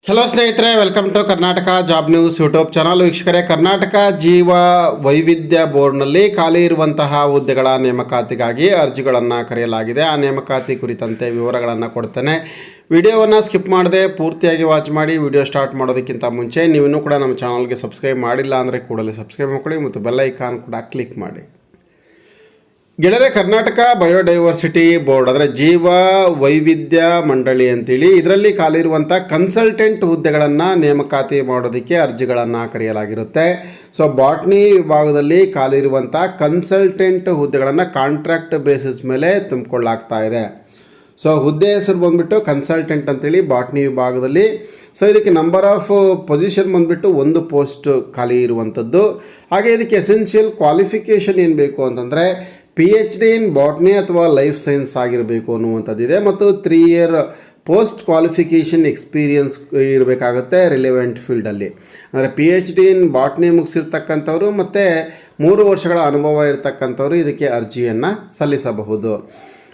Hello ಸ್ನೇಹಿತರೆ, welcome to Karnataka job news YouTube channel. ವೀಕ್ಷಕರೇ, ಕರ್ನಾಟಕ ಜೀವ ವೈವಿಧ್ಯ ಬೋರ್ಡ್ನಲ್ಲಿ ಖಾಲಿ ಇರುವಂತಹ ಹುದ್ದೆಗಳ ನೇಮಕಾತಿಗಾಗಿ ಅರ್ಜಿಗಳನ್ನು ಕರೆಯಲಾಗಿದೆ. ಆ ನೇಮಕಾತಿ ಕುರಿತಂತೆ ವಿವರಗಳನ್ನು ಕೊಡ್ತೇನೆ. ವಿಡಿಯೋವನ್ನು ಸ್ಕಿಪ್ ಮಾಡದೆ ಪೂರ್ತಿಯಾಗಿ ವಾಚ್ ಮಾಡಿ. ವಿಡಿಯೋ ಸ್ಟಾರ್ಟ್ ಮಾಡೋದಕ್ಕಿಂತ ಮುಂಚೆ ನೀವಿನ್ನೂ ಕೂಡ ನಮ್ಮ ಚಾನಲ್ಗೆ ಸಬ್ಸ್ಕ್ರೈಬ್ ಮಾಡಿಲ್ಲ ಅಂದರೆ ಕೂಡಲೇ ಸಬ್ಸ್ಕ್ರೈಬ್ ಮಾಡ್ಕೊಳ್ಳಿ ಮತ್ತು ಬೆಲ್ ಐಕಾನ್ ಕೂಡ ಕ್ಲಿಕ್ ಮಾಡಿ. ಗೆಳೆಯರೆ, ಕರ್ನಾಟಕ ಬಯೋಡೈವರ್ಸಿಟಿ ಬೋರ್ಡ್ ಅಂದರೆ ಜೀವ ವೈವಿಧ್ಯ ಮಂಡಳಿ ಅಂತೇಳಿ ಇದರಲ್ಲಿ ಖಾಲಿ ಇರುವಂಥ ಕನ್ಸಲ್ಟೆಂಟ್ ಹುದ್ದೆಗಳನ್ನು ನೇಮಕಾತಿ ಮಾಡೋದಕ್ಕೆ ಅರ್ಜಿಗಳನ್ನು ಕರೆಯಲಾಗಿರುತ್ತೆ. ಸೊ ಬಾಟ್ನಿ ವಿಭಾಗದಲ್ಲಿ ಖಾಲಿ ಇರುವಂಥ ಕನ್ಸಲ್ಟೆಂಟ್ ಹುದ್ದೆಗಳನ್ನು ಕಾಂಟ್ರಾಕ್ಟ್ ಬೇಸಿಸ್ ಮೇಲೆ ತುಂಬಿಕೊಳ್ಳಾಗ್ತಾ ಇದೆ. ಸೊ ಹುದ್ದೆ ಹೆಸರು ಬಂದುಬಿಟ್ಟು ಕನ್ಸಲ್ಟೆಂಟ್ ಅಂತೇಳಿ ಬಾಟ್ನಿ ವಿಭಾಗದಲ್ಲಿ. ಸೊ ಇದಕ್ಕೆ ನಂಬರ್ ಆಫ್ ಪೊಸಿಷನ್ ಬಂದುಬಿಟ್ಟು 1 ಪೋಸ್ಟ್ ಖಾಲಿ ಇರುವಂಥದ್ದು. ಹಾಗೆ ಇದಕ್ಕೆ ಎಸೆನ್ಷಿಯಲ್ ಕ್ವಾಲಿಫಿಕೇಷನ್ ಏನು ಬೇಕು ಅಂತಂದರೆ PhD ಇನ್ ಬಾಟ್ನಿ ಅಥವಾ ಲೈಫ್ ಸೈನ್ಸ್ ಆಗಿರಬೇಕು ಅನ್ನುವಂಥದ್ದಿದೆ. ಮತ್ತು 3 ಇಯರ್ ಪೋಸ್ಟ್ ಕ್ವಾಲಿಫಿಕೇಷನ್ ಎಕ್ಸ್ಪೀರಿಯನ್ಸ್ ಇರಬೇಕಾಗುತ್ತೆ ರಿಲೆವೆಂಟ್ ಫೀಲ್ಡಲ್ಲಿ. ಅಂದರೆ PhD ಇನ್ ಬಾಟ್ನಿ ಮುಗಿಸಿರ್ತಕ್ಕಂಥವ್ರು ಮತ್ತು 3 ವರ್ಷಗಳ ಅನುಭವ ಇರತಕ್ಕಂಥವ್ರು ಇದಕ್ಕೆ ಅರ್ಜಿಯನ್ನು ಸಲ್ಲಿಸಬಹುದು.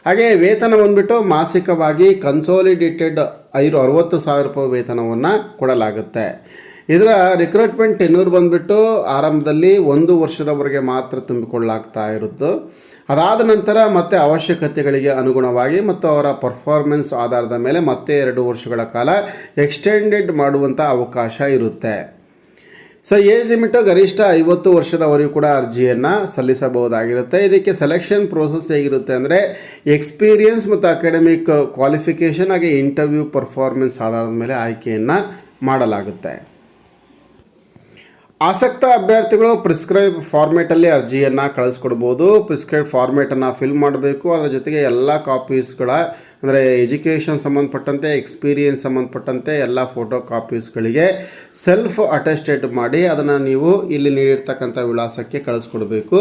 ಹಾಗೆ ವೇತನ ಬಂದುಬಿಟ್ಟು ಮಾಸಿಕವಾಗಿ ಕನ್ಸಾಲಿಡೇಟೆಡ್ 60,000 ರೂಪಾಯಿ ವೇತನವನ್ನು ಕೊಡಲಾಗುತ್ತೆ. ಇದರ ರಿಕ್ರೂಟ್ಮೆಂಟ್ ಟೆನ್ಯೂರ್ ಬಂದುಬಿಟ್ಟು ಆರಂಭದಲ್ಲಿ 1 ವರ್ಷದವರೆಗೆ ಮಾತ್ರ ತುಂಬಿಕೊಳ್ಳಾಗ್ತಾ ಇರುತ್ತೆ. ಅದಾದ ನಂತರ ಮತ್ತೆ ಅವಶ್ಯಕತೆಗಳಿಗೆ ಅನುಗುಣವಾಗಿ ಮತ್ತು ಅವರ ಪರ್ಫಾರ್ಮೆನ್ಸ್ ಆಧಾರದ ಮೇಲೆ ಮತ್ತೆ 2 ವರ್ಷಗಳ ಕಾಲ ಎಕ್ಸ್ಟೆಂಡೆಡ್ ಮಾಡುವಂಥ ಅವಕಾಶ ಇರುತ್ತೆ. ಸೊ ಏಜ್ ಲಿಮಿಟು ಗರಿಷ್ಠ 50 ವರ್ಷದವರೆಗೂ ಕೂಡ ಅರ್ಜಿಯನ್ನು ಸಲ್ಲಿಸಬಹುದಾಗಿರುತ್ತೆ. ಇದಕ್ಕೆ ಸೆಲೆಕ್ಷನ್ ಪ್ರೋಸೆಸ್ ಹೇಗಿರುತ್ತೆ ಅಂದರೆ ಎಕ್ಸ್ಪೀರಿಯನ್ಸ್ ಮತ್ತು ಅಕಾಡೆಮಿಕ್ ಕ್ವಾಲಿಫಿಕೇಷನ್ ಹಾಗೆ ಇಂಟರ್ವ್ಯೂ ಪರ್ಫಾರ್ಮೆನ್ಸ್ ಆಧಾರದ ಮೇಲೆ ಆಯ್ಕೆಯನ್ನು ಮಾಡಲಾಗುತ್ತೆ. ಆಸಕ್ತ ಅಭ್ಯರ್ಥಿಗಳು ಪ್ರಿಸ್ಕ್ರೈಬ್ ಫಾರ್ಮೇಟಲ್ಲಿ ಅರ್ಜಿಯನ್ನು ಕಳಿಸ್ಕೊಡ್ಬೋದು. ಪ್ರಿಸ್ಕ್ರೈಬ್ ಫಾರ್ಮೇಟನ್ನು ಫಿಲ್ ಮಾಡಬೇಕು. ಅದರ ಜೊತೆಗೆ ಎಲ್ಲ ಕಾಪೀಸ್ಗಳ ಅಂದರೆ ಎಜುಕೇಷನ್ ಸಂಬಂಧಪಟ್ಟಂತೆ ಎಕ್ಸ್ಪೀರಿಯನ್ಸ್ ಸಂಬಂಧಪಟ್ಟಂತೆ ಎಲ್ಲ ಫೋಟೋ ಕಾಪೀಸ್ಗಳಿಗೆ ಸೆಲ್ಫ್ ಅಟೆಸ್ಟೆಡ್ ಮಾಡಿ ಅದನ್ನು ನೀವು ಇಲ್ಲಿ ನೀಡಿರ್ತಕ್ಕಂಥ ವಿಳಾಸಕ್ಕೆ ಕಳಿಸ್ಕೊಡ್ಬೇಕು.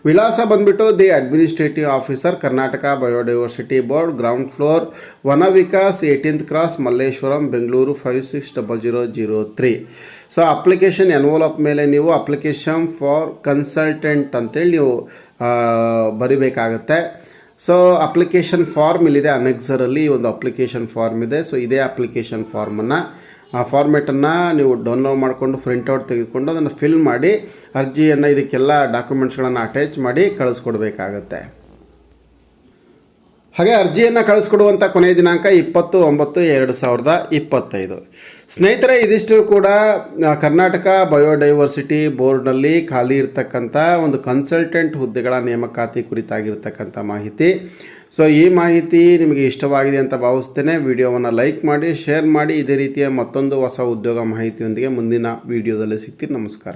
ವಿಳಾಸ ಬಂದುಬಿಟ್ಟು the administrative officer, Karnataka biodiversity board, ground floor, Vana Vikas, 18th cross, Malleshwaram, Bengaluru 560003. So application envelope ಮೇಲೆ ನೀವು ಅಪ್ಲಿಕೇಶನ್ ಫಾರ್ ಕನ್ಸಲ್ಟೆಂಟ್ ಅಂತೇಳಿ ನೀವು ಬರಿಬೇಕಾಗತ್ತೆ. ಸೊ ಅಪ್ಲಿಕೇಶನ್ ಫಾರ್ಮ್ ಇಲ್ಲಿದೆ, ಅನೆಕ್ಸರಲ್ಲಿ ಒಂದು ಅಪ್ಲಿಕೇಶನ್ ಫಾರ್ಮ್ ಇದೆ. ಸೊ ಇದೇ ಅಪ್ಲಿಕೇಶನ್ ಫಾರ್ಮನ್ನು ಫಾರ್ಮೇಟನ್ನು ನೀವು ಡೌನ್ಲೋಡ್ ಮಾಡಿಕೊಂಡು ಪ್ರಿಂಟೌಟ್ ತೆಗೆದುಕೊಂಡು ಅದನ್ನು ಫಿಲ್ ಮಾಡಿ ಅರ್ಜಿಯನ್ನು ಇದಕ್ಕೆಲ್ಲ ಡಾಕ್ಯುಮೆಂಟ್ಸ್ಗಳನ್ನು ಅಟ್ಯಾಚ್ ಮಾಡಿ ಕಳಿಸ್ಕೊಡ್ಬೇಕಾಗತ್ತೆ. ಹಾಗೆ ಅರ್ಜಿಯನ್ನು ಕಳಿಸ್ಕೊಡುವಂಥ ಕೊನೆಯ ದಿನಾಂಕ 20/9/2025. ಸ್ನೇಹಿತರೆ, ಇದಿಷ್ಟು ಕೂಡ ಕರ್ನಾಟಕ ಬಯೋಡೈವರ್ಸಿಟಿ ಬೋರ್ಡ್ನಲ್ಲಿ ಖಾಲಿ ಇರ್ತಕ್ಕಂಥ ಒಂದು ಕನ್ಸಲ್ಟೆಂಟ್ ಹುದ್ದೆಗಳ ನೇಮಕಾತಿ ಕುರಿತಾಗಿರ್ತಕ್ಕಂಥ ಮಾಹಿತಿ. ಸೊ ಈ ಮಾಹಿತಿ ನಿಮಗೆ ಇಷ್ಟವಾಗಿದೆ ಅಂತ ಭಾವಿಸ್ತೇನೆ. ವಿಡಿಯೋವನ್ನು ಲೈಕ್ ಮಾಡಿ, ಶೇರ್ ಮಾಡಿ. ಇದೇ ರೀತಿಯ ಮತ್ತೊಂದು ಹೊಸ ಉದ್ಯೋಗ ಮಾಹಿತಿಯೊಂದಿಗೆ ಮುಂದಿನ ವಿಡಿಯೋದಲ್ಲಿ ಸಿಗ್ತೀನಿ. ನಮಸ್ಕಾರ.